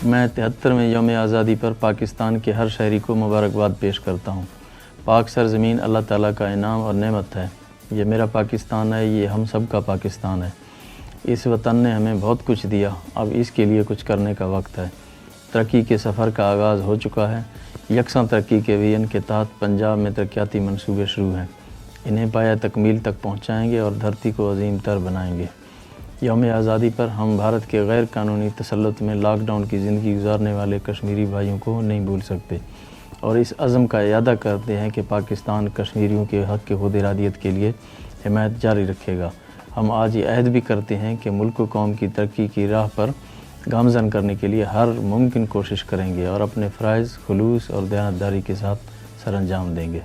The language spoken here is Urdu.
میں 73ویں یوم آزادی پر پاکستان کے ہر شہری کو مبارکباد پیش کرتا ہوں۔ پاک سرزمین اللہ تعالیٰ کا انعام اور نعمت ہے۔ یہ میرا پاکستان ہے، یہ ہم سب کا پاکستان ہے۔ اس وطن نے ہمیں بہت کچھ دیا، اب اس کے لیے کچھ کرنے کا وقت ہے۔ ترقی کے سفر کا آغاز ہو چکا ہے۔ یکساں ترقی کے ویژن کے تحت پنجاب میں ترقیاتی منصوبے شروع ہیں۔ انہیں پایہ تکمیل تک پہنچائیں گے اور دھرتی کو عظیم تر بنائیں گے۔ یوم آزادی پر ہم بھارت کے غیر قانونی تسلط میں لاک ڈاؤن کی زندگی گزارنے والے کشمیری بھائیوں کو نہیں بھول سکتے اور اس عزم کا اعادہ کرتے ہیں کہ پاکستان کشمیریوں کے حق کے خود ارادیت کے لیے حمایت جاری رکھے گا۔ ہم آج یہ عہد بھی کرتے ہیں کہ ملک و قوم کی ترقی کی راہ پر گامزن کرنے کے لیے ہر ممکن کوشش کریں گے اور اپنے فرائض خلوص اور دیانتداری کے ساتھ سر انجام دیں گے۔